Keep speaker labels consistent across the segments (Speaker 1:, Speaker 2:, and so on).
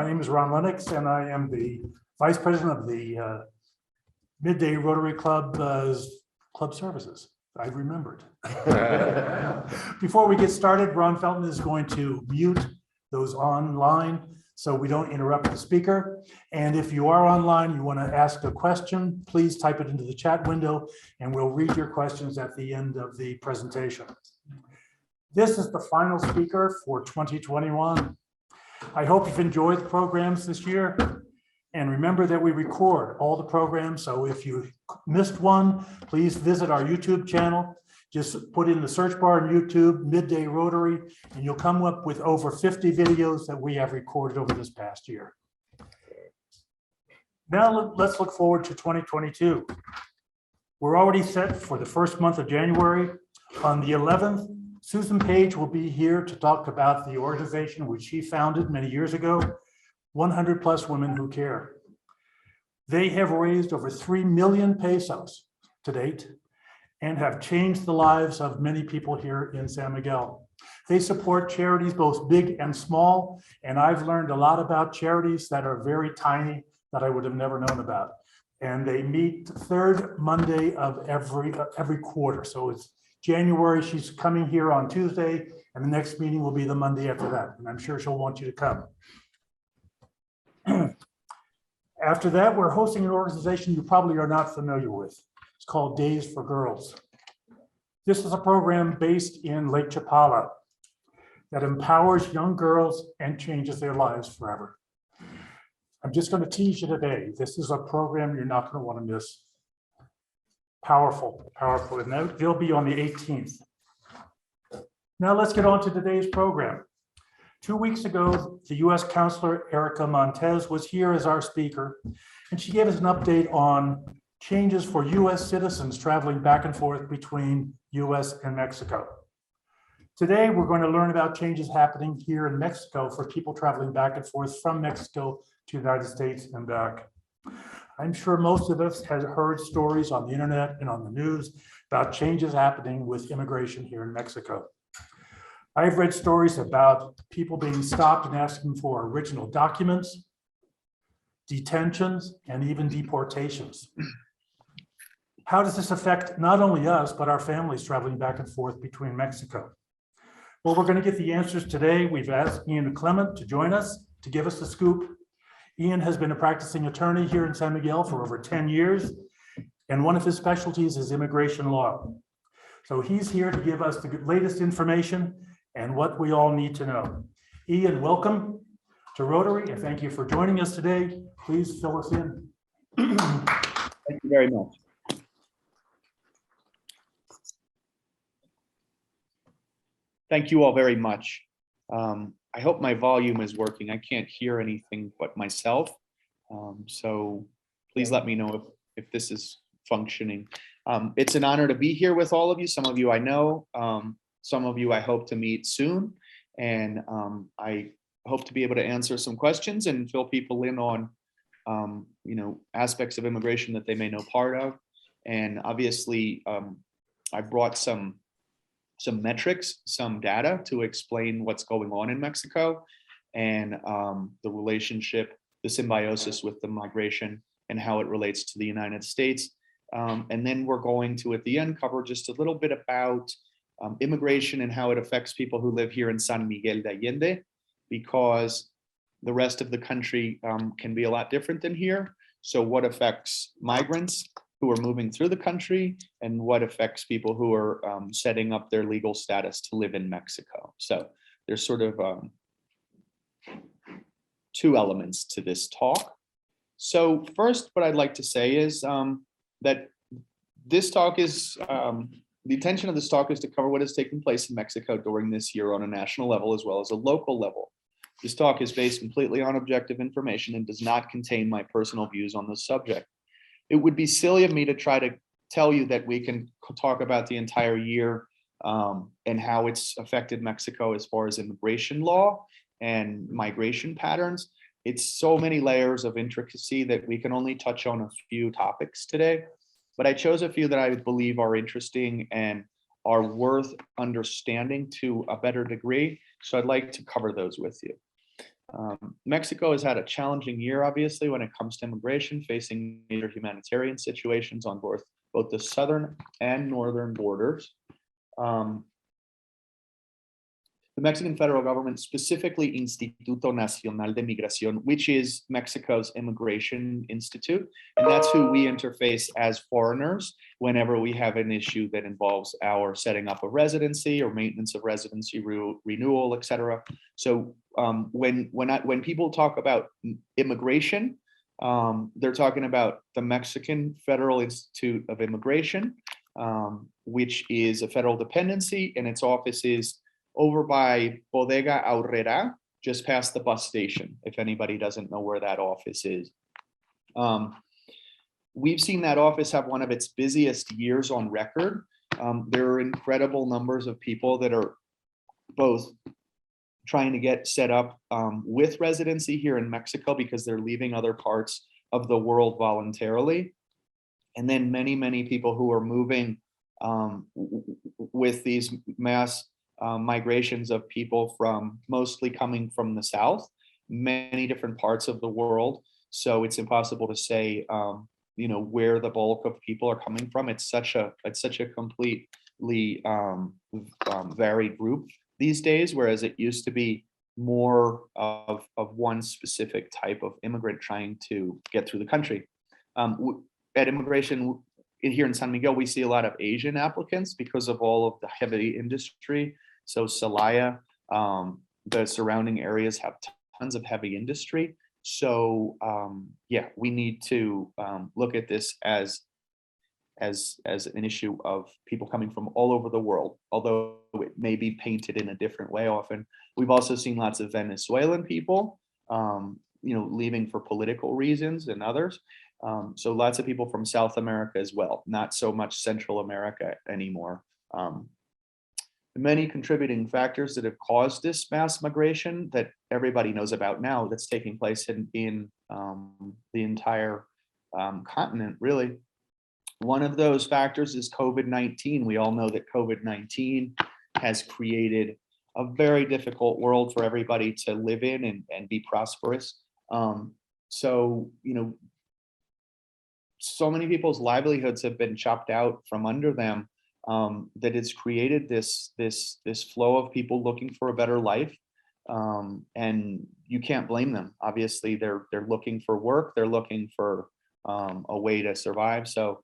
Speaker 1: My name is Ron Lennox, and I am the Vice President of the Midday Rotary Club Club Services. I remembered. Before we get started, Ron Felton is going to mute those online so we don't interrupt the speaker. And if you are online, you want to ask a question, please type it into the chat window and we'll read your questions at the end of the presentation. This is the final speaker for 2021. I hope you've enjoyed the programs this year. And remember that we record all the programs. So if you missed one, please visit our YouTube channel. Just put in the search bar on YouTube, Midday Rotary, and you'll come up with over 50 videos that we have recorded over this past year. Now let's look forward to 2022. We're already set for the first month of January. On the 11th, Susan Page will be here to talk about the organization which she founded many years ago, 100 plus women who care. They have raised over 3 million pesos to date and have changed the lives of many people here in San Miguel. They support charities both big and small, and I've learned a lot about charities that are very tiny that I would have never known about. And they meet the third Monday of every quarter. So it's January, she's coming here on Tuesday, and the next meeting will be the Monday after that. And I'm sure she'll want you to come. After that, we're hosting an organization you probably are not familiar with. It's called Days for Girls. This is a program based in Lake Chapala that empowers young girls and changes their lives forever. I'm just going to tease you today. This is a program you're not going to want to miss. Powerful, powerful, and they'll be on the 18th. Now let's get on to today's program. 2 weeks ago, the U.S. Counselor Erica Montez was here as our speaker, and she gave us an update on changes for U.S. citizens traveling back and forth between U.S. and Mexico. Today, we're going to learn about changes happening here in Mexico for people traveling back and forth from Mexico to the United States and back. I'm sure most of us have heard stories on the internet and on the news about changes happening with immigration here in Mexico. I've read stories about people being stopped and asking for original documents, detentions, and even deportations. How does this affect not only us, but our families traveling back and forth between Mexico? Well, we're going to get the answers today. We've asked Ian Clement to join us to give us the scoop. Ian has been a practicing attorney here in San Miguel for over 10 years, and one of his specialties is immigration law. So he's here to give us the latest information and what we all need to know. Ian, welcome to Rotary, and thank you for joining us today. Please fill us in.
Speaker 2: Thank you very much. Thank you all very much. I hope my volume is working. I can't hear anything but myself. So please let me know if this is functioning. It's an honor to be here with all of you. Some of you I know, some of you I hope to meet soon. And I hope to be able to answer some questions and fill people in on aspects of immigration that they may know part of. And obviously, I brought some metrics, some data to explain what's going on in Mexico and the relationship, the symbiosis with the migration and how it relates to the United States. And then we're going to, at the end, cover just a little bit about immigration and how it affects people who live here in San Miguel de Allende, because the rest of the country can be a lot different than here. So what affects migrants who are moving through the country and what affects people who are setting up their legal status to live in Mexico. So there's sort of two elements to this talk. So first, what I'd like to say is that this talk is, the intention of this talk is to cover what has taken place in Mexico during this year on a national level as well as a local level. This talk is based completely on objective information and does not contain my personal views on the subject. It would be silly of me to try to tell you that we can talk about the entire year and how it's affected Mexico as far as immigration law and migration patterns. It's so many layers of intricacy that we can only touch on a few topics today. But I chose a few that I believe are interesting and are worth understanding to a better degree. So I'd like to cover those with you. Mexico has had a challenging year, obviously, when it comes to immigration, facing major humanitarian situations on both the southern and northern borders. The Mexican federal government, specifically Instituto Nacional de Migración, which is Mexico's immigration institute, and that's who we interface as foreigners whenever we have an issue that involves our setting up a residency or maintenance of residency renewal, et cetera. So when people talk about immigration, they're talking about the Mexican Federal Institute of Immigration, which is a federal dependency, and its office is over by Bodega Aurrera, just past the bus station, if anybody doesn't know where that office is. We've seen that office have one of its busiest years on record. There are incredible numbers of people that are both trying to get set up with residency here in Mexico because they're leaving other parts of the world voluntarily. And then many people who are moving with these mass migrations of people from mostly coming from the South, many different parts of the world. So it's impossible to say, where the bulk of people are coming from. It's such a completely varied group these days, whereas it used to be more of one specific type of immigrant trying to get through the country. At immigration here in San Miguel, we see a lot of Asian applicants because of all of the heavy industry. So Celaya, the surrounding areas have tons of heavy industry. So yeah, we need to look at this as an issue of people coming from all over the world, although it may be painted in a different way often. We've also seen lots of Venezuelan people, leaving for political reasons and others. So lots of people from South America as well, not so much Central America anymore. Many contributing factors that have caused this mass migration that everybody knows about now that's taking place in the entire continent, really. One of those factors is COVID-19. We all know that COVID-19 has created a very difficult world for everybody to live in and be prosperous. So many people's livelihoods have been chopped out from under them, that it's created this flow of people looking for a better life. And you can't blame them. Obviously, they're looking for work, they're looking for a way to survive. So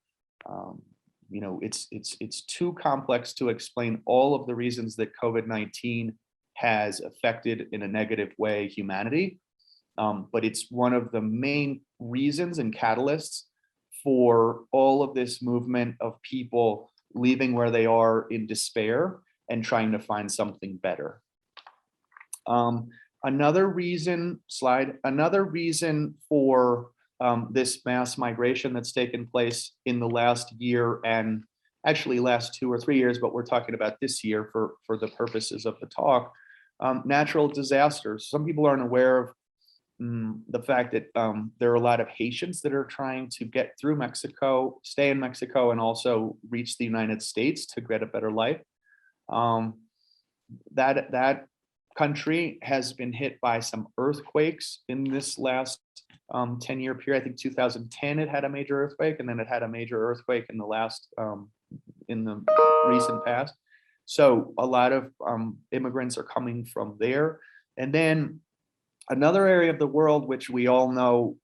Speaker 2: it's too complex to explain all of the reasons that COVID-19 has affected in a negative way humanity. But it's one of the main reasons and catalysts for all of this movement of people leaving where they are in despair and trying to find something better. Another reason for this mass migration that's taken place in the last year, and actually last 2 or 3 years, but we're talking about this year for the purposes of the talk, natural disasters. Some people aren't aware of the fact that there are a lot of Haitians that are trying to get through Mexico, stay in Mexico, and also reach the United States to get a better life. That country has been hit by some earthquakes in this last 10-year period. I think 2010 it had a major earthquake, and then it had a major earthquake in the recent past. So a lot of immigrants are coming from there. And then another area of the world, which we all know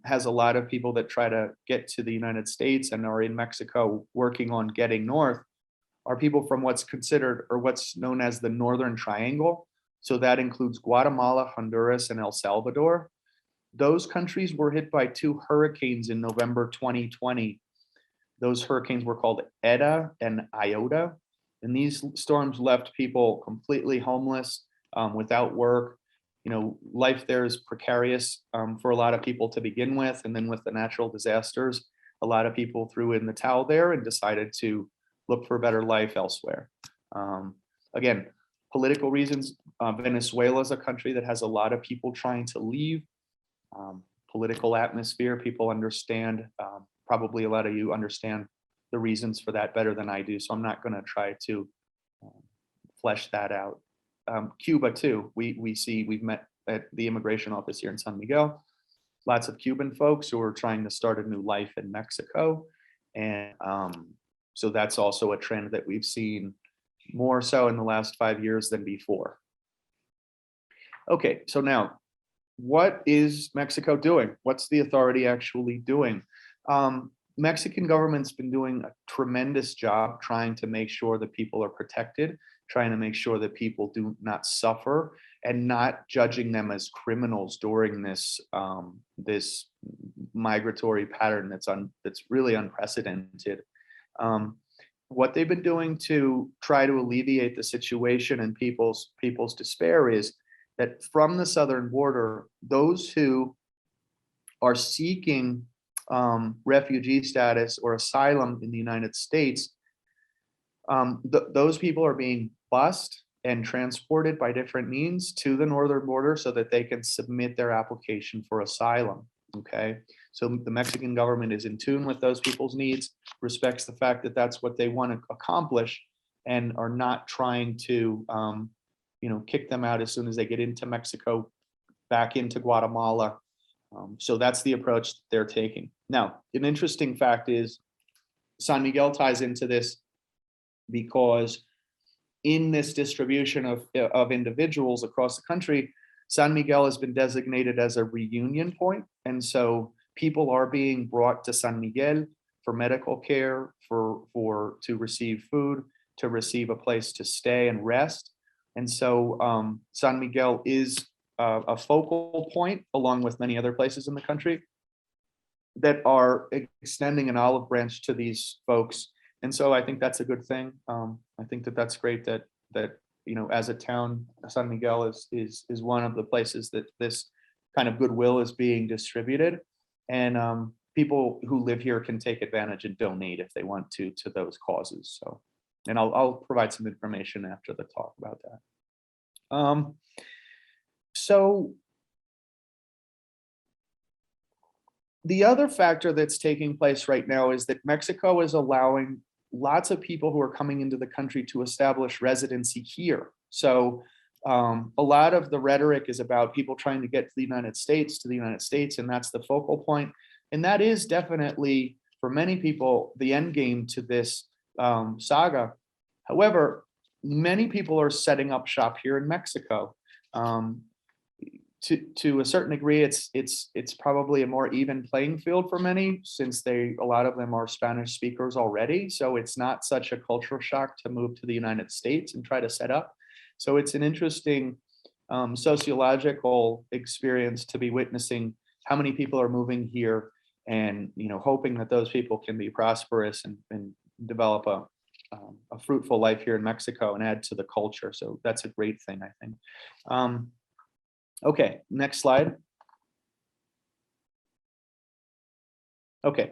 Speaker 2: has a lot of people that try to get to the United States and are in Mexico working on getting north, are people from what's considered or what's known as the Northern Triangle. So that includes Guatemala, Honduras, and El Salvador. Those countries were hit by 2 hurricanes in November 2020. Those hurricanes were called Eta and Iota. And these storms left people completely homeless, without work. Life there is precarious for a lot of people to begin with. And then with the natural disasters, a lot of people threw in the towel there and decided to look for a better life elsewhere. Again, political reasons. Venezuela is a country that has a lot of people trying to leave. Political atmosphere, people understand, probably a lot of you understand the reasons for that better than I do. So I'm not going to try to flesh that out. Cuba too, we've met at the immigration office here in San Miguel. Lots of Cuban folks who are trying to start a new life in Mexico. And so that's also a trend that we've seen more so in the last 5 years than before. Okay, so now, what is Mexico doing? What's the authority actually doing? Mexican government's been doing a tremendous job trying to make sure that people are protected, trying to make sure that people do not suffer, and not judging them as criminals during this this migratory pattern that's really unprecedented. What they've been doing to try to alleviate the situation and people's despair is that from the southern border, those who are seeking refugee status or asylum in the United States, those people are being bused and transported by different means to the northern border so that they can submit their application for asylum. Okay, so the Mexican government is in tune with those people's needs, respects the fact that that's what they want to accomplish, and are not trying to kick them out as soon as they get into Mexico, back into Guatemala. So that's the approach they're taking. Now, an interesting fact is San Miguel ties into this because in this distribution of individuals across the country, San Miguel has been designated as a reunion point. And so people are being brought to San Miguel for medical care, to receive food, to receive a place to stay and rest. And so San Miguel is a focal point, along with many other places in the country, that are extending an olive branch to these folks. And so I think that's a good thing. I think that's great that as a town, San Miguel is one of the places that this kind of goodwill is being distributed, and people who live here can take advantage and donate if they want to those causes. So, and I'll provide some information after the talk about that. So the other factor that's taking place right now is that Mexico is allowing lots of people who are coming into the country to establish residency here. So a lot of the rhetoric is about people trying to get to the United States, and that's the focal point. And that is definitely, for many people, the end game to this saga. However, many people are setting up shop here in Mexico. To a certain degree, it's probably a more even playing field for many, since a lot of them are Spanish speakers already. So it's not such a cultural shock to move to the United States and try to set up. So it's an interesting sociological experience to be witnessing how many people are moving here, and hoping that those people can be prosperous and develop a fruitful life here in Mexico and add to the culture. So that's a great thing, I think. Okay, next slide. Okay,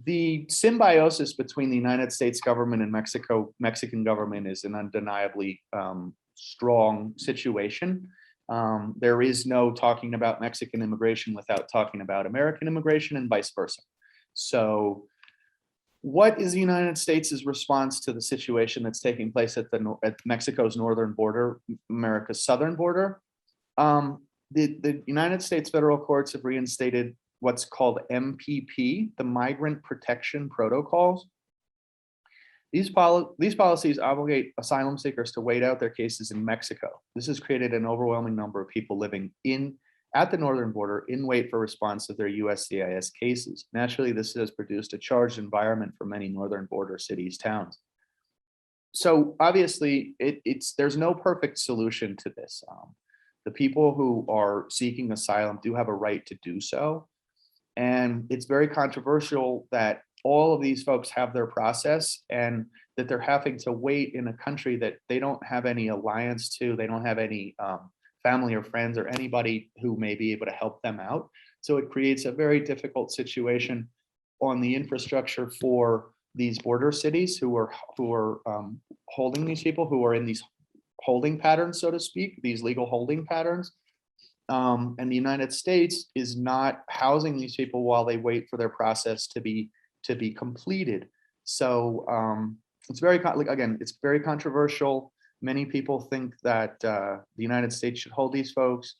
Speaker 2: the symbiosis between the United States government and Mexican government is an undeniably strong situation. There is no talking about Mexican immigration without talking about American immigration, and vice versa. So what is the United States' response to the situation that's taking place at Mexico's northern border, America's southern border? The United States federal courts have reinstated what's called MPP, the Migrant Protection Protocols. These policies obligate asylum seekers to wait out their cases in Mexico. This has created an overwhelming number of people living at the northern border in wait for response to their USCIS cases. Naturally, this has produced a charged environment for many northern border cities, towns. So obviously, there's no perfect solution to this. The people who are seeking asylum do have a right to do so. And it's very controversial that all of these folks have their process, and that they're having to wait in a country that they don't have any alliance to. They don't have any family or friends or anybody who may be able to help them out. So it creates a very difficult situation on the infrastructure for these border cities who are holding these people, who are in these holding patterns, so to speak, these legal holding patterns. And the United States is not housing these people while they wait for their process to be completed. So it's very controversial. Many people think that the United States should hold these folks.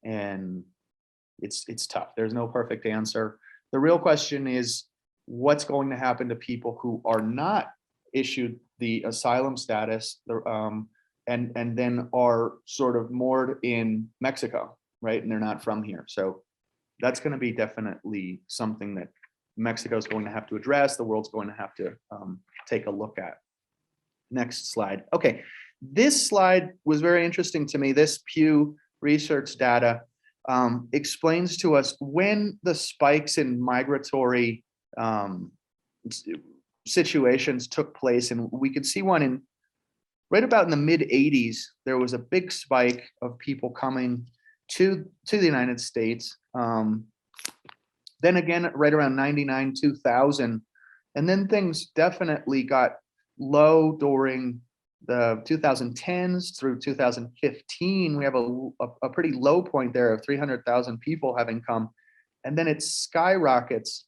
Speaker 2: And it's tough. There's no perfect answer. The real question is what's going to happen to people who are not issued the asylum status, and then are sort of moored in Mexico, right? And they're not from here. So that's going to be definitely something that Mexico is going to have to address. The world's going to have to take a look at. Next slide. Okay, this slide was very interesting to me. This Pew Research data explains to us when the spikes in migratory situations took place, and we could see one in right about in the mid 80s. There was a big spike of people coming to the United States. Then again, right around 99, 2000, and then things definitely got low during the 2010s through 2015. We have a pretty low point there of 300,000 people having come, and then it skyrockets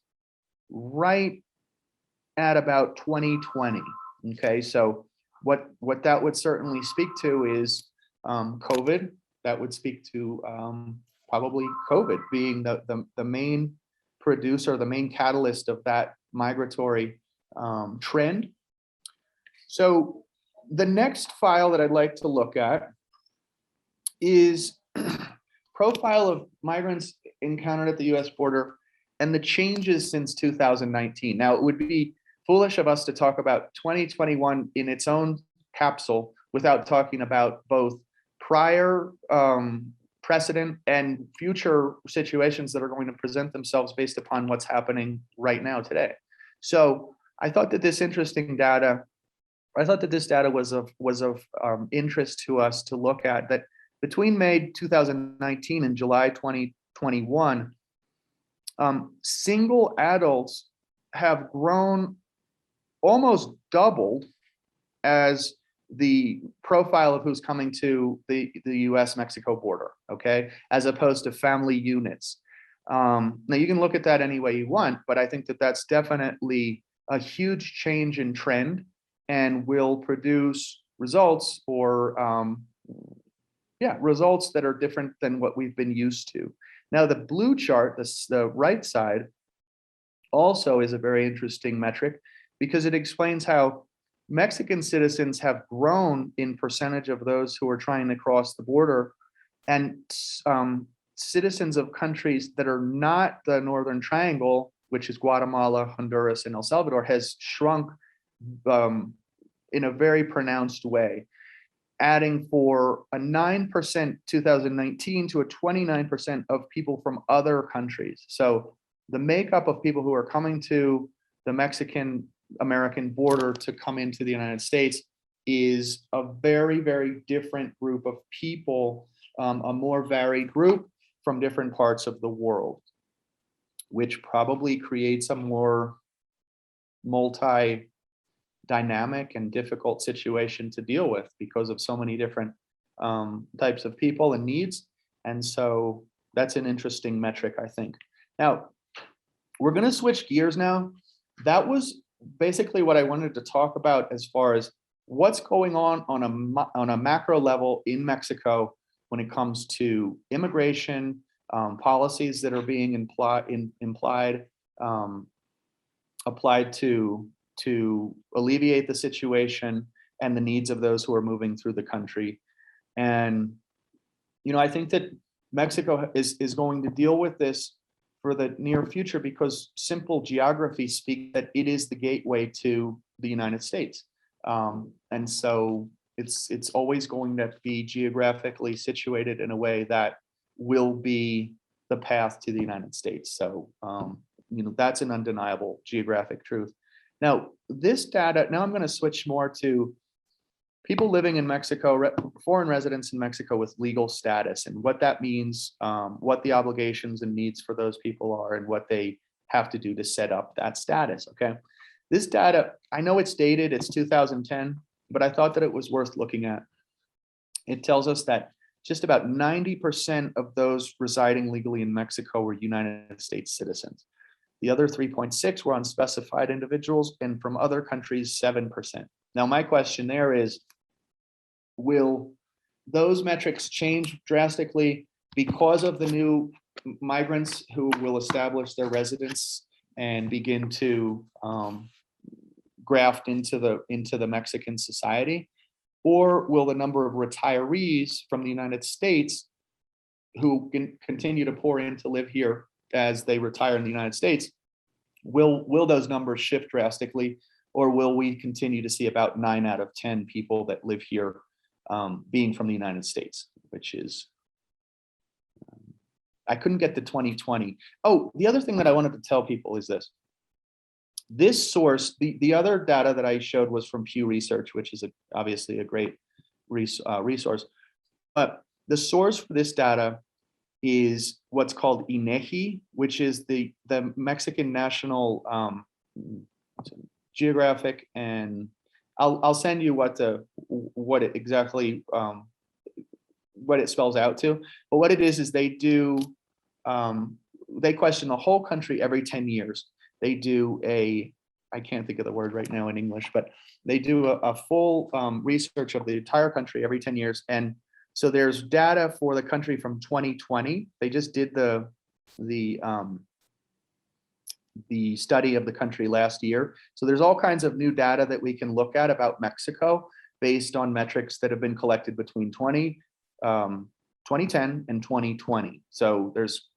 Speaker 2: right at about 2020. Okay, so what that would certainly speak to is COVID. That would speak to probably COVID being the main producer, the main catalyst of that migratory trend. So the next file that I'd like to look at is profile of migrants encountered at the US border and the changes since 2019. Now, it would be foolish of us to talk about 2021 in its own capsule without talking about both prior precedent and future situations that are going to present themselves based upon what's happening right now today. So I thought that this data was of interest to us to look at, that between May 2019 and July 2021, single adults have grown almost doubled as the profile of who's coming to the US-Mexico border, okay, as opposed to family units. Now you can look at that any way you want, but I think that that's definitely a huge change in trend and will produce results or results that are different than what we've been used to. Now the blue chart, the right side, also is a very interesting metric because it explains how Mexican citizens have grown in percentage of those who are trying to cross the border, and citizens of countries that are not the Northern Triangle, which is Guatemala, Honduras, and El Salvador, has shrunk in a very pronounced way, adding for a 9% 2019 to a 29% of people from other countries. So the makeup of people who are coming to the Mexican-American border to come into the United States is a very, very different group of people, a more varied group from different parts of the world, which probably creates a more multi-dynamic and difficult situation to deal with because of so many different types of people and needs. And so that's an interesting metric, I think. Now, we're going to switch gears now. That was basically what I wanted to talk about as far as what's going on a macro level in Mexico when it comes to immigration, policies that are being applied to alleviate the situation and the needs of those who are moving through the country. And, I think that Mexico is going to deal with this for the near future because simple geography speaks that it is the gateway to the United States. And so it's always going to be geographically situated in a way that will be the path to the United States. So, that's an undeniable geographic truth. Now, this data, now I'm going to switch more to people living in Mexico, foreign residents in Mexico with legal status, and what that means, what the obligations and needs for those people are, and what they have to do to set up that status, okay? This data, I know it's dated, it's 2010, but I thought that it was worth looking at. It tells us that just about 90% of those residing legally in Mexico were United States citizens. The other 3.6 were unspecified individuals, and from other countries, 7%. Now, my question there is, will those metrics change drastically because of the new migrants who will establish their residence and begin to graft into the Mexican society, or will the number of retirees from the United States who can continue to pour in to live here as they retire in the United States, will those numbers shift drastically, or will we continue to see about 9 out of 10 people that live here being from the United States, which is, I couldn't get to 2020. Oh, the other thing that I wanted to tell people is this. This source, the other data that I showed was from Pew Research, which is obviously a great resource. But the source for this data is what's called INEGI, which is the Mexican National Geographic, and I'll send you what it exactly what it spells out to. But what it is they do they question the whole country every 10 years. They do I can't think of the word right now in English, but they do a full research of the entire country every 10 years. And so there's data for the country from 2020. They just did the study of the country last year. So there's all kinds of new data that we can look at about Mexico based on metrics that have been collected between 2010 and 2020. So there's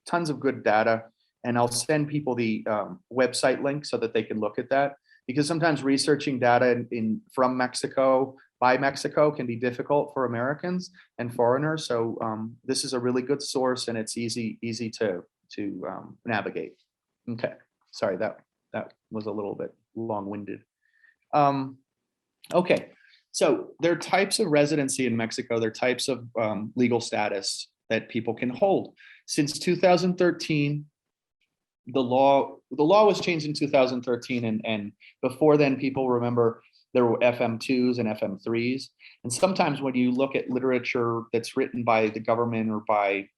Speaker 2: tons of good data, and I'll send people the website link so that they can look at that, because sometimes researching data from Mexico by Mexico can be difficult for Americans and foreigners. So this is a really good source, and it's easy to navigate. Okay, sorry, that was a little bit long-winded. Okay, so there are types of residency in Mexico. There are types of legal status that people can hold. Since 2013, the law was changed in 2013, and before then, people remember there were FM2s and FM3s. And sometimes when you look at literature that's written by the government or by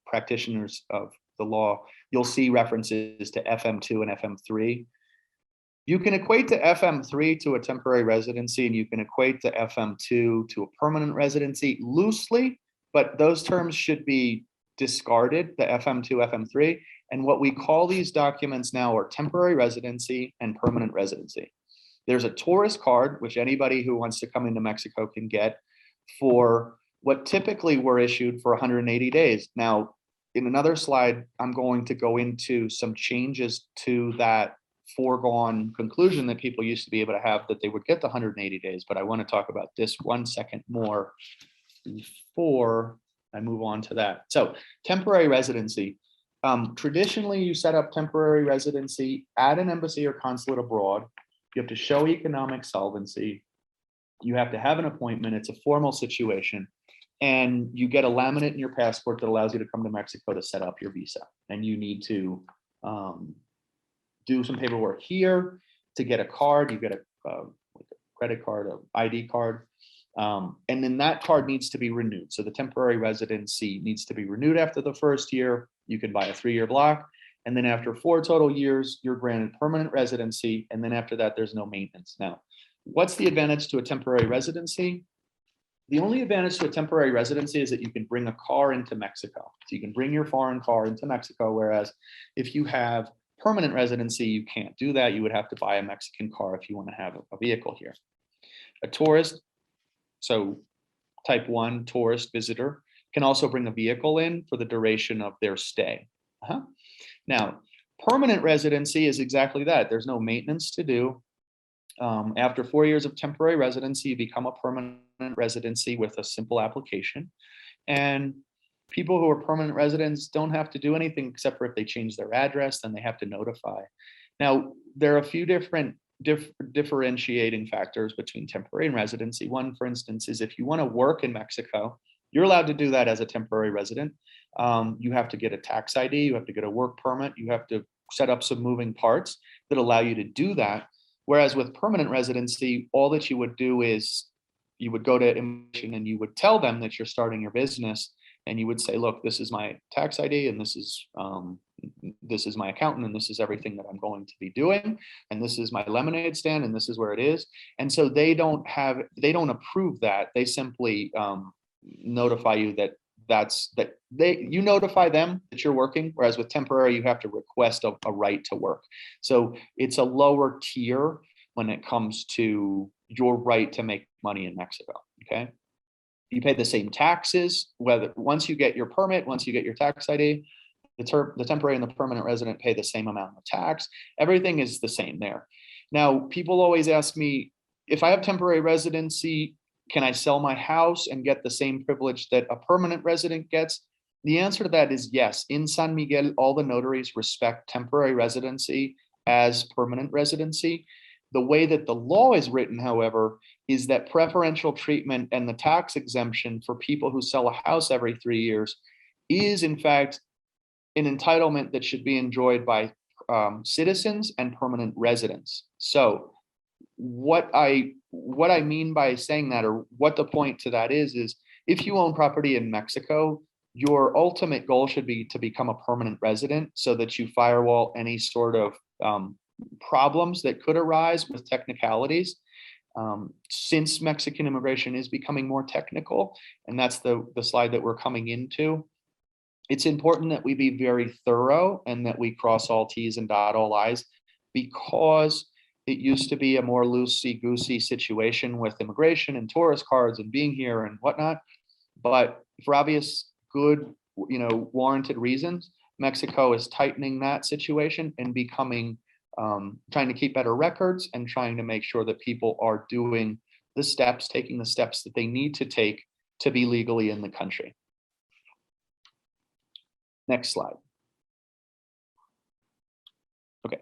Speaker 2: practitioners of the law, you'll see references to FM2 and FM3. You can equate to FM3 to a temporary residency, and you can equate to FM2 to a permanent residency loosely, but those terms should be discarded, the FM2, FM3. And what we call these documents now are temporary residency and permanent residency. There's a tourist card, which anybody who wants to come into Mexico can get, for what typically were issued for 180 days. Now, in another slide, I'm going to go into some changes to that foregone conclusion that people used to be able to have, that they would get the 180 days. But I want to talk about this 1 second more before I move on to that. So temporary residency. Traditionally, you set up temporary residency at an embassy or consulate abroad. You have to show economic solvency. You have to have an appointment. It's a formal situation. And you get a laminate in your passport that allows you to come to Mexico to set up your visa. And you need to do some paperwork here to get a card. You get a credit card, an ID card. And then that card needs to be renewed. So the temporary residency needs to be renewed after the first year. You can buy a 3-year block. And then after 4 total years, you're granted permanent residency. And then after that, there's no maintenance. Now, what's the advantage to a temporary residency? The only advantage to a temporary residency is that you can bring a car into Mexico. So you can bring your foreign car into Mexico, whereas if you have permanent residency, you can't do that. You would have to buy a Mexican car if you want to have a vehicle here. A tourist, so type 1 tourist visitor, can also bring a vehicle in for the duration of their stay. Now, permanent residency is exactly that. There's no maintenance to do. After 4 years of temporary residency, you become a permanent residency with a simple application. And people who are permanent residents don't have to do anything except for if they change their address, then they have to notify. Now, there are a few different differentiating factors between temporary and residency. One, for instance, is if you want to work in Mexico, you're allowed to do that as a temporary resident. You have to get a tax ID, you have to get a work permit, you have to set up some moving parts that allow you to do that. Whereas with permanent residency, all that you would do is you would go to immigration and you would tell them that you're starting your business, and you would say, look, this is my tax ID, and this is my accountant, and this is everything that I'm going to be doing, and this is my lemonade stand, and this is where it is. And so they don't approve that. They simply notify you that you notify them that you're working, whereas with temporary, you have to request a right to work. So it's a lower tier when it comes to your right to make money in Mexico, okay? You pay the same taxes, whether once you get your permit, once you get your tax ID, the temporary and the permanent resident pay the same amount of tax. Everything is the same there. Now, people always ask me, if I have temporary residency, can I sell my house and get the same privilege that a permanent resident gets? The answer to that is yes. In San Miguel, all the notaries respect temporary residency as permanent residency. The way that the law is written, however, is that preferential treatment and the tax exemption for people who sell a house every 3 years is in fact an entitlement that should be enjoyed by citizens and permanent residents. So what I mean by saying that, or what the point to that is if you own property in Mexico, your ultimate goal should be to become a permanent resident so that you firewall any sort of problems that could arise with technicalities. Since Mexican immigration is becoming more technical, and that's the slide that we're coming into, it's important that we be very thorough and that we cross all T's and dot all I's, because it used to be a more loosey-goosey situation with immigration and tourist cards and being here and whatnot. But for obvious, good, warranted reasons, Mexico is tightening that situation and becoming, trying to keep better records and trying to make sure that people are doing the steps, taking the steps that they need to take to be legally in the country. Next slide. Okay.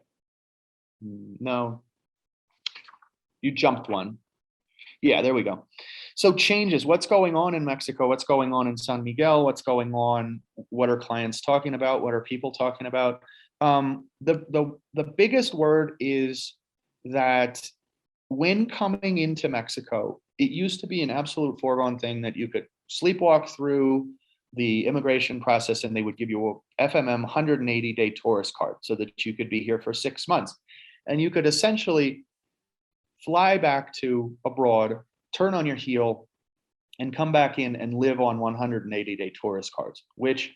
Speaker 2: No, you jumped one. Yeah, there we go. So changes, what's going on in Mexico? What's going on in San Miguel? What's going on? What are clients talking about? What are people talking about? The biggest word is that when coming into Mexico, it used to be an absolute foregone thing that you could sleepwalk through the immigration process and they would give you a FMM 180-day tourist card so that you could be here for 6 months. And you could essentially fly back to abroad, turn on your heel, and come back in and live on 180-day tourist cards, which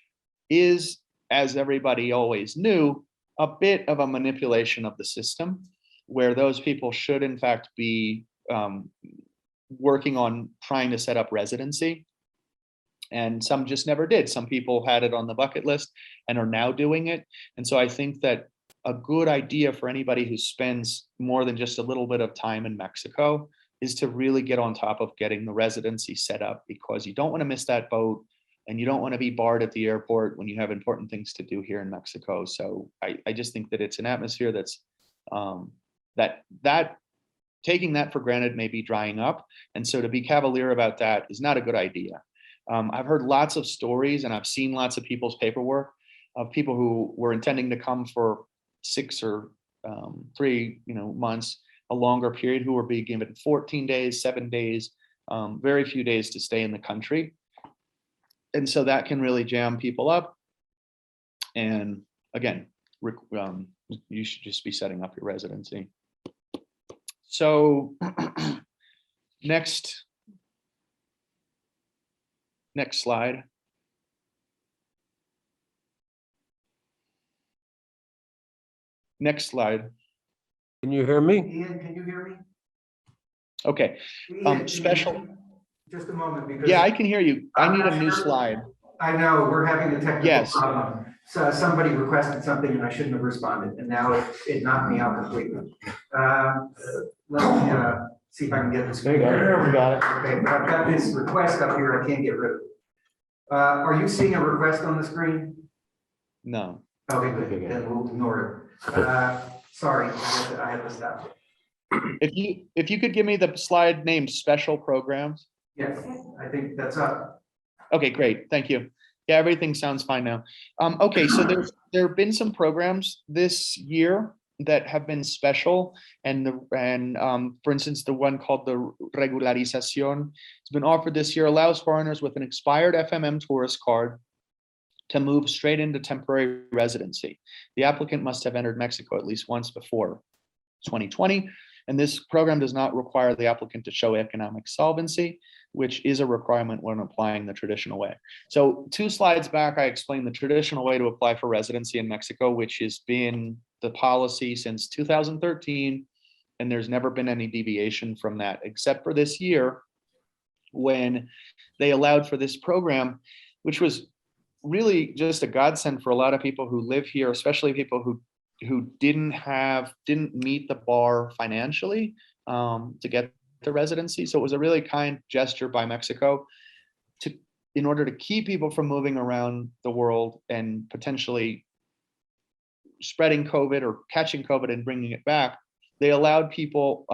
Speaker 2: is, as everybody always knew, a bit of a manipulation of the system, where those people should in fact be working on trying to set up residency. And some just never did. Some people had it on the bucket list and are now doing it. And so I think that a good idea for anybody who spends more than just a little bit of time in Mexico is to really get on top of getting the residency set up, because you don't want to miss that boat and you don't want to be barred at the airport when you have important things to do here in Mexico. So I just think that it's an atmosphere that's that taking that for granted may be drying up. And so to be cavalier about that is not a good idea. I've heard lots of stories and I've seen lots of people's paperwork of people who were intending to come for 6 or 3 months, a longer period, who were being given 14 days, 7 days, very few days to stay in the country. And so that can really jam people up. And again, you should just be setting up your residency. So next slide. Next slide.
Speaker 3: Can you hear me?
Speaker 4: Ian, can you hear me?
Speaker 2: Okay.
Speaker 4: Ian,
Speaker 2: Special.
Speaker 4: Just a moment, because
Speaker 2: Yeah, I can hear you. I
Speaker 4: I'm
Speaker 2: need
Speaker 4: not
Speaker 2: a new
Speaker 4: sure.
Speaker 2: slide.
Speaker 4: I know we're having a technical
Speaker 2: Yes.
Speaker 4: problem. So somebody requested something and I shouldn't have responded, and now it knocked me out completely. Let me see if I can get this.
Speaker 3: There you go. There we got it.
Speaker 4: Okay, but I've got this request up here I can't get rid of. Are you seeing a request on the screen?
Speaker 2: No.
Speaker 4: Okay, good. Then we'll ignore it. Sorry, I have to stop.
Speaker 2: If you could give me the slide named special programs.
Speaker 4: Yes, I think that's up.
Speaker 2: Okay, great. Thank you. Yeah, everything sounds fine now. Okay, so there have been some programs this year that have been special, and for instance, the one called the regularization has been offered this year, allows foreigners with an expired FMM tourist card to move straight into temporary residency. The applicant must have entered Mexico at least once before 2020, and this program does not require the applicant to show economic solvency. which is a requirement when applying the traditional way. So 2 slides back, I explained the traditional way to apply for residency in Mexico, which has been the policy since 2013. And there's never been any deviation from that, except for this year when they allowed for this program, which was really just a godsend for a lot of people who live here, especially people who didn't meet the bar financially to get the residency. So it was a really kind gesture by Mexico in order to keep people from moving around the world and potentially spreading COVID or catching COVID and bringing it back. They allowed people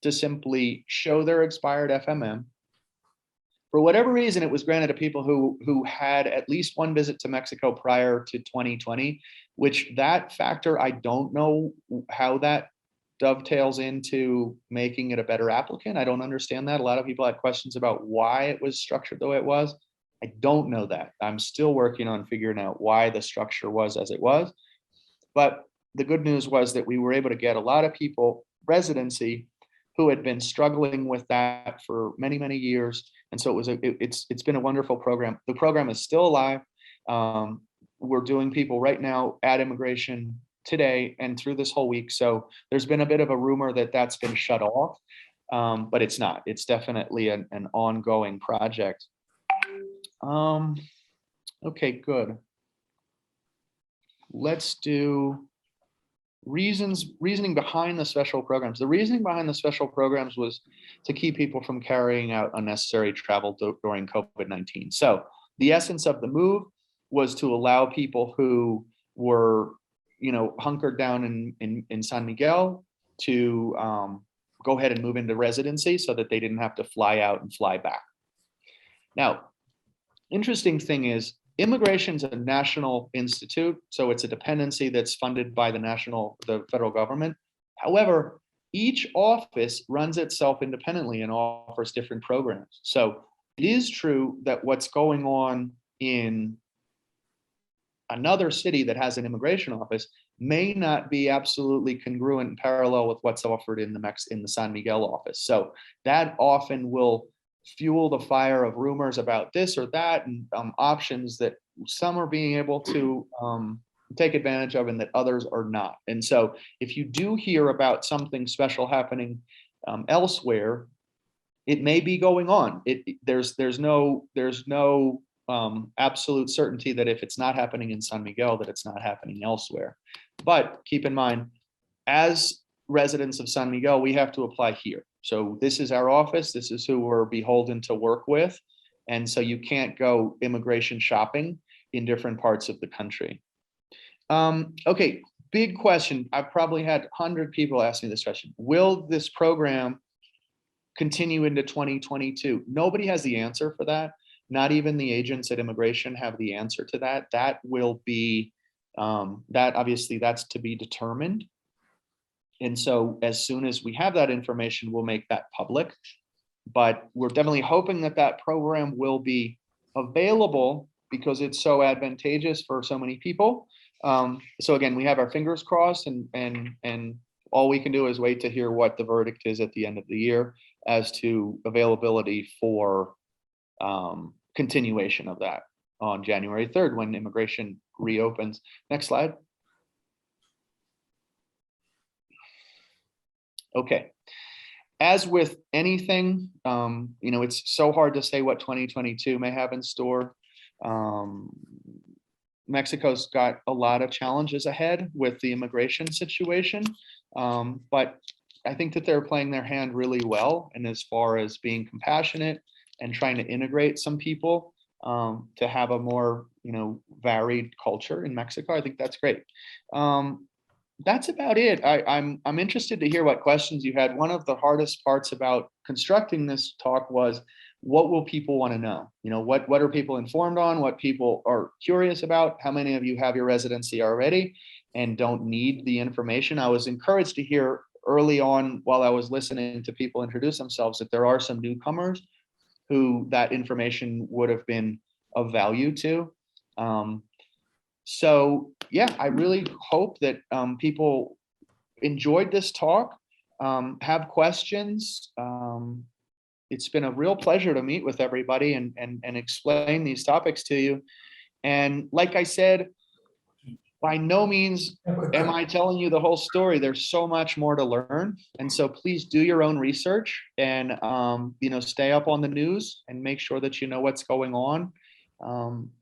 Speaker 2: to simply show their expired FMM. For whatever reason, it was granted to people who had at least 1 visit to Mexico prior to 2020, which that factor, I don't know how that dovetails into making it a better applicant. I don't understand that. A lot of people had questions about why it was structured the way it was. I don't know that. I'm still working on figuring out why the structure was as it was. But the good news was that we were able to get a lot of people residency who had been struggling with that for many, many years. And so it's been a wonderful program. The program is still alive. We're doing people right now at immigration today and through this whole week. So there's been a bit of a rumor that that's been shut off, but it's not. It's definitely an ongoing project. Okay, good. Let's do reasoning behind the special programs. The reasoning behind the special programs was to keep people from carrying out unnecessary travel during COVID-19. So the essence of the move was to allow people who were, hunkered down in San Miguel to go ahead and move into residency so that they didn't have to fly out and fly back. Now, interesting thing is, immigration is a national institute, so it's a dependency that's funded by the federal government. However, each office runs itself independently and offers different programs. So it is true that what's going on in another city that has an immigration office may not be absolutely congruent and parallel with what's offered in the San Miguel office. So that often will fuel the fire of rumors about this or that, and options that some are being able to take advantage of and that others are not. And so if you do hear about something special happening elsewhere, it may be going on. There's no absolute certainty that if it's not happening in San Miguel, that it's not happening elsewhere. But keep in mind, as residents of San Miguel, we have to apply here. So this is our office. This is who we're beholden to work with. And so you can't go immigration shopping in different parts of the country. Okay, big question. I've probably had 100 people ask me this question. Will this program continue into 2022? Nobody has the answer for that. Not even the agents at immigration have the answer to that. That will be, obviously that's to be determined. And so as soon as we have that information, we'll make that public. But we're definitely hoping that that program will be available because it's so advantageous for so many people. So again, we have our fingers crossed, and all we can do is wait to hear what the verdict is at the end of the year as to availability for continuation of that on January 3rd when immigration reopens. Next slide. Okay. As with anything, it's so hard to say what 2022 may have in store. Mexico's got a lot of challenges ahead with the immigration situation, but I think that they're playing their hand really well. And as far as being compassionate and trying to integrate some people to have a more, varied culture in Mexico, I think that's great. That's about it. I'm interested to hear what questions you had. One of the hardest parts about constructing this talk was, what will people want to know? What are people informed on? What people are curious about? How many of you have your residency already and don't need the information? I was encouraged to hear early on while I was listening to people introduce themselves that there are some newcomers who that information would have been of value to. So yeah, I really hope that people enjoyed this talk, have questions. it's been a real pleasure to meet with everybody and explain these topics to you. And like I said, by no means am I telling you the whole story. There's so much more to learn. And so please do your own research and, stay up on the news and make sure that you know what's going on.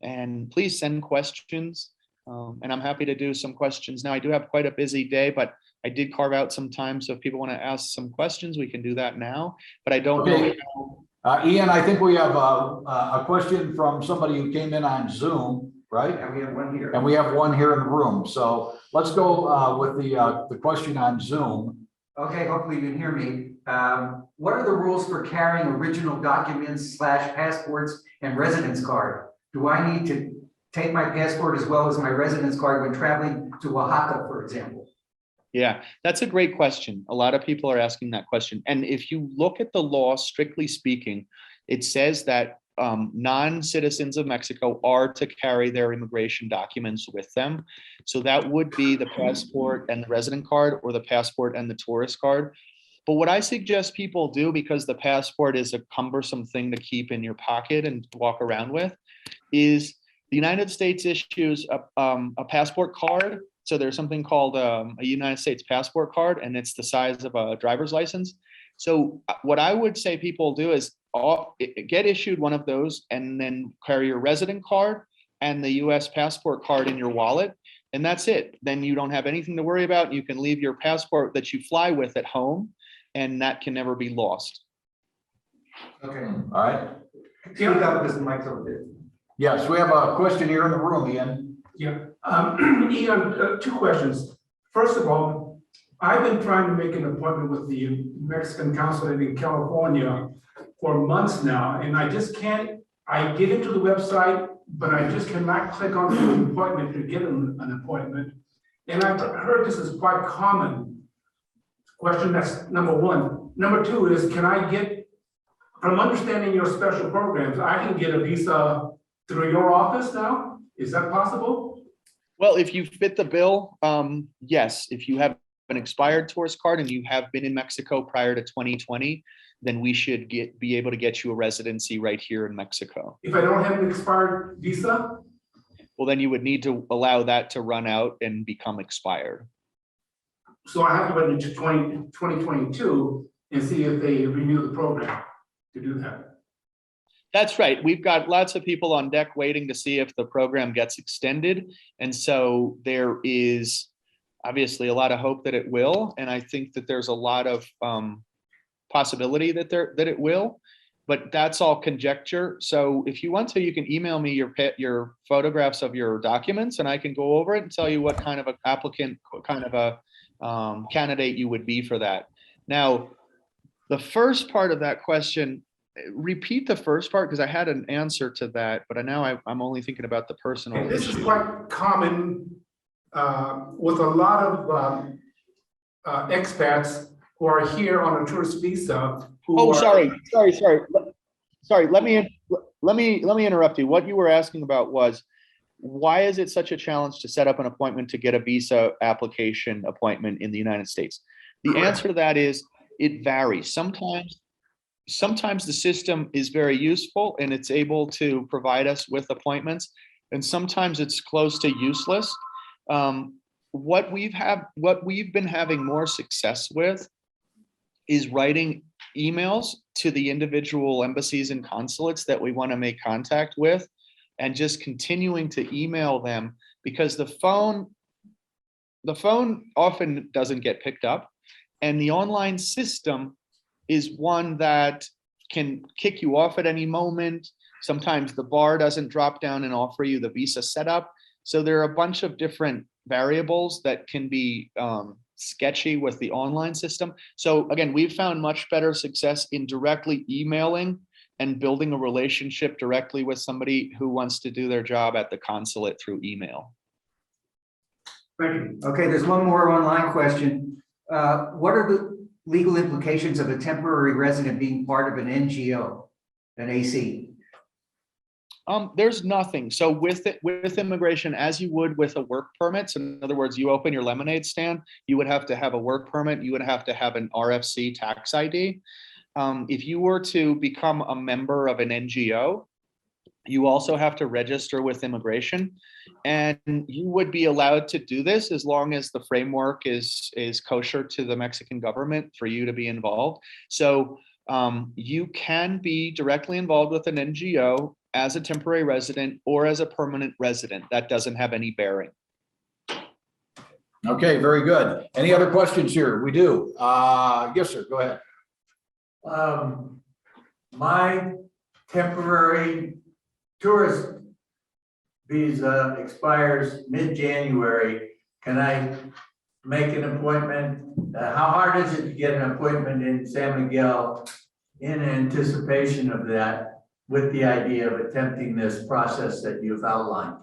Speaker 2: And please send questions. And I'm happy to do some questions. Now, I do have quite a busy day, but I did carve out some time. So if people want to ask some questions, we can do that now. But I don't know.
Speaker 5: Ian, I think we have a question from somebody who came in on Zoom, right?
Speaker 4: And we have one here.
Speaker 5: And we have one here in the room. So let's go with the question on Zoom.
Speaker 4: Okay, hopefully you can hear me. What are the rules for carrying original documents / passports and residence card? Do I need to take my passport as well as my residence card when traveling to Oaxaca, for example?
Speaker 2: Yeah, that's a great question. A lot of people are asking that question. And if you look at the law, strictly speaking, it says that non-citizens of Mexico are to carry their immigration documents with them. So that would be the passport and the resident card, or the passport and the tourist card. But what I suggest people do, because the passport is a cumbersome thing to keep in your pocket and walk around with, is the United States issues a passport card. So there's something called a United States passport card, and it's the size of a driver's license. So what I would say people do is get issued one of those and then carry your resident card and the US passport card in your wallet. And that's it. Then you don't have anything to worry about. You can leave your passport that you fly with at home, and that can never be lost.
Speaker 4: Okay.
Speaker 5: All right.
Speaker 4: Speak up, Mr. Mike's over there.
Speaker 5: Yes, we have a question here in the room, Ian.
Speaker 6: Yeah, Ian, two questions. First of all, I've been trying to make an appointment with the Mexican consulate in California for months now, and I just can't. I get into the website, but I just cannot click on the appointment to get an appointment. And I've heard this is quite common. Question, that's number one. Number two is, can I get, from understanding your special programs, I can get a visa through your office now? Is that possible?
Speaker 2: Well, if you fit the bill, yes. If you have an expired tourist card and you have been in Mexico prior to 2020, then we should be able to get you a residency right here in Mexico.
Speaker 6: If I don't have an expired visa?
Speaker 2: Well, then you would need to allow that to run out and become expired.
Speaker 6: So I have to wait until 2022 and see if they renew the program to do that.
Speaker 2: That's right. We've got lots of people on deck waiting to see if the program gets extended. And so there is obviously a lot of hope that it will. And I think that there's a lot of possibility that it will, but that's all conjecture. So if you want to, you can email me your photographs of your documents, and I can go over it and tell you what kind of an applicant, what kind of a candidate you would be for that. Now, the first part of that question, repeat the first part, because I had an answer to that, but now I'm only thinking about the personal
Speaker 6: This is
Speaker 2: issue.
Speaker 6: quite common with a lot of expats who are here on a tourist visa.
Speaker 2: Sorry. Let me interrupt you. What you were asking about was, why is it such a challenge to set up an appointment to get a visa application appointment in the United States? The answer to that is it varies. Sometimes the system is very useful and it's able to provide us with appointments, and sometimes it's close to useless. What we've been having more success with is writing emails to the individual embassies and consulates that we want to make contact with, and just continuing to email them, because the phone often doesn't get picked up, and the online system is one that can kick you off at any moment. Sometimes the bar doesn't drop down and offer you the visa setup. So there are a bunch of different variables that can be sketchy with the online system. So again, we've found much better success in directly emailing and building a relationship directly with somebody who wants to do their job at the consulate through email.
Speaker 6: Thank you.
Speaker 4: Okay, there's one more online question. What are the legal implications of a temporary resident being part of an NGO, an AC?
Speaker 2: There's nothing. So with immigration, as you would with a work permit, so in other words, you open your lemonade stand, you would have to have a work permit, you would have to have an RFC tax ID. if you were to become a member of an NGO, you also have to register with immigration, and you would be allowed to do this as long as the framework is kosher to the Mexican government for you to be involved. So you can be directly involved with an NGO as a temporary resident or as a permanent resident. That doesn't have any bearing.
Speaker 5: Okay, very good. Any other questions here? We do. Yes, sir, go ahead.
Speaker 7: My temporary tourist visa expires mid-January. Can I make an appointment? How hard is it to get an appointment in San Miguel in anticipation of that, with the idea of attempting this process that you've outlined?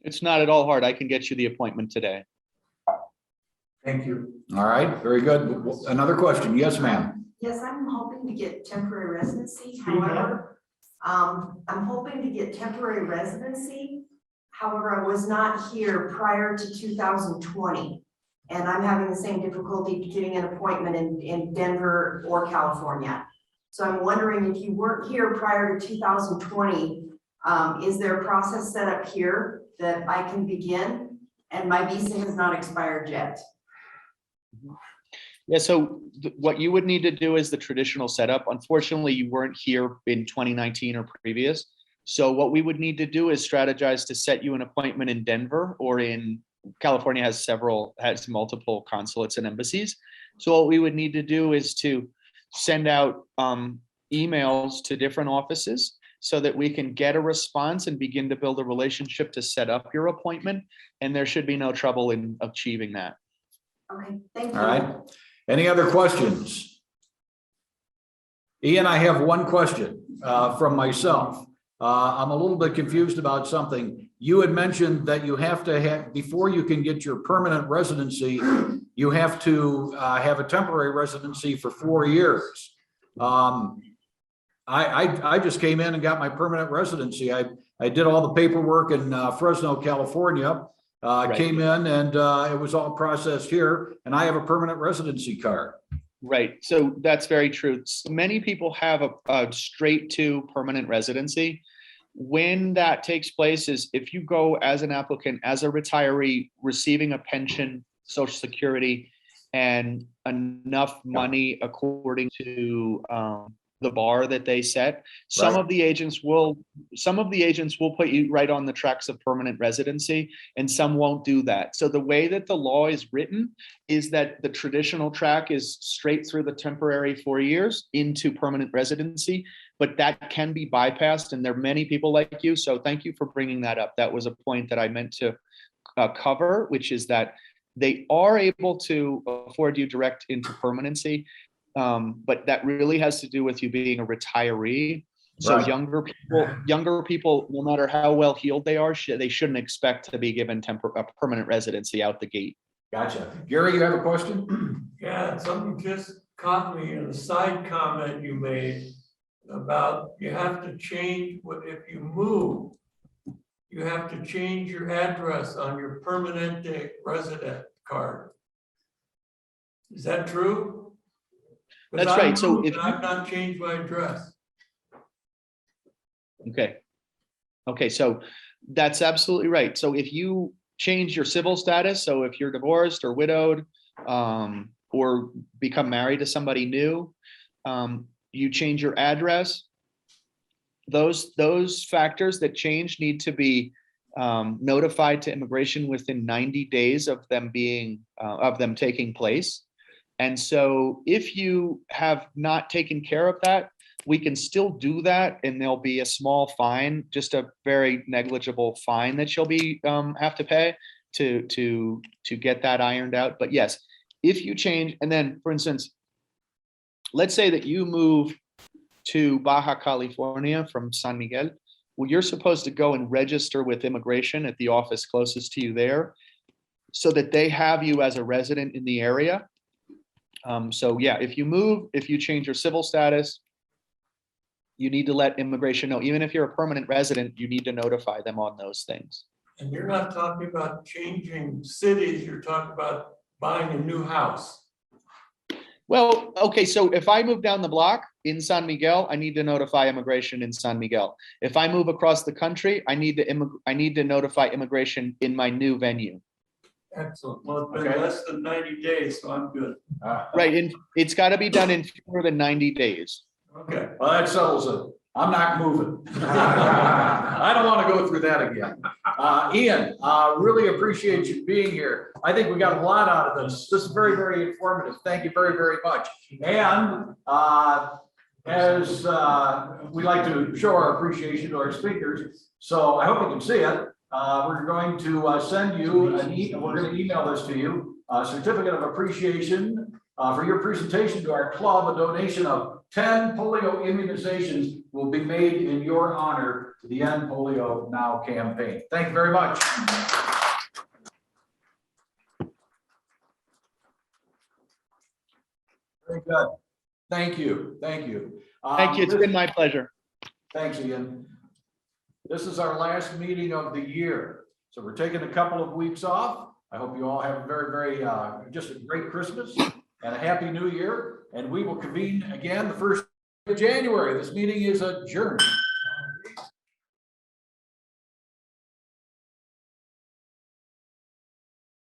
Speaker 2: It's not at all hard. I can get you the appointment today.
Speaker 7: Thank you.
Speaker 5: All right, very good. Another question. Yes, ma'am.
Speaker 8: Yes, I'm hoping to get temporary residency. However, I'm hoping to get temporary residency. However, I was not here prior to 2020. And I'm having the same difficulty getting an appointment in Denver or California. So I'm wondering, if you weren't here prior to 2020, is there a process set up here that I can begin? And my visa has not expired yet.
Speaker 2: Yeah, so what you would need to do is the traditional setup. Unfortunately, you weren't here in 2019 or previous. So what we would need to do is strategize to set you an appointment in Denver, or in California has multiple consulates and embassies. So what we would need to do is to send out emails to different offices so that we can get a response and begin to build a relationship to set up your appointment. And there should be no trouble in achieving that.
Speaker 8: Okay, thank you.
Speaker 5: All right. Any other questions? Ian, I have one question from myself. I'm a little bit confused about something. You had mentioned that you have to have, before you can get your permanent residency, you have to have a temporary residency for 4 years. I just came in and got my permanent residency. I did all the paperwork in Fresno, California.
Speaker 2: Right.
Speaker 5: Came in and it was all processed here, and I have a permanent residency card.
Speaker 2: Right. So that's very true. Many people have a straight to permanent residency. When that takes place is if you go as an applicant, as a retiree, receiving a pension, Social Security, and enough money according to the bar that they set. Some
Speaker 5: Right.
Speaker 2: of the agents will put you right on the tracks of permanent residency, and some won't do that. So the way that the law is written is that the traditional track is straight through the temporary 4 years into permanent residency, but that can be bypassed, and there are many people like you. So thank you for bringing that up. That was a point that I meant to cover, which is that they are able to afford you direct into permanency. But that really has to do with you being a retiree. So
Speaker 5: Right.
Speaker 2: younger people, no matter how well healed they are, they shouldn't expect to be given a permanent residency out the gate.
Speaker 5: Gotcha. Gary, you have a question?
Speaker 9: Yeah, something just caught me in a side comment you made about you have to change if you move, you have to change your address on your permanent resident card. Is that true? 'Cause
Speaker 2: That's right. So
Speaker 9: moved
Speaker 2: if
Speaker 9: and I've not changed my address.
Speaker 2: Okay, so that's absolutely right. So if you change your civil status, so if you're divorced or widowed, or become married to somebody new, you change your address, those factors that change need to be notified to immigration within 90 days of them taking place. And so if you have not taken care of that, we can still do that, and there'll be a small fine, just a very negligible fine that you'll be have to pay to get that ironed out. But yes, if you change, and then for instance, let's say that you move to Baja California from San Miguel. Well, you're supposed to go and register with immigration at the office closest to you there, so that they have you as a resident in the area. So yeah, if you move, if you change your civil status, you need to let immigration know. Even if you're a permanent resident, you need to notify them on those things.
Speaker 9: And you're not talking about changing cities, you're talking about buying a new house.
Speaker 2: Well, okay, so if I move down the block in San Miguel, I need to notify immigration in San Miguel. If I move across the country, I need to notify immigration in my new venue.
Speaker 9: Excellent. Well, it's been
Speaker 5: Okay.
Speaker 9: less than 90 days, so I'm good.
Speaker 2: Right, and it's got to be done in fewer than 90 days.
Speaker 9: Okay.
Speaker 5: Well, that settles it. I'm not moving. I don't want to go through that again. Ian, really appreciate you being here. I think we got a lot out of this. This is very, very informative. Thank you very, very much. And as we like to show our appreciation to our speakers, so I hope you can see it. We're going to send you we're going to email this to you, a certificate of appreciation for your presentation to our club. A donation of 10 polio immunizations will be made in your honor to the End Polio Now campaign. Thank you very much. Very good. Thank you. Thank you.
Speaker 2: Thank you, it's been my pleasure.
Speaker 5: Thanks, Ian. This is our last meeting of the year. So we're taking a couple of weeks off. I hope you all have a very, very, just a great Christmas and a happy new year. And we will convene again the 1st of January. This meeting is adjourned.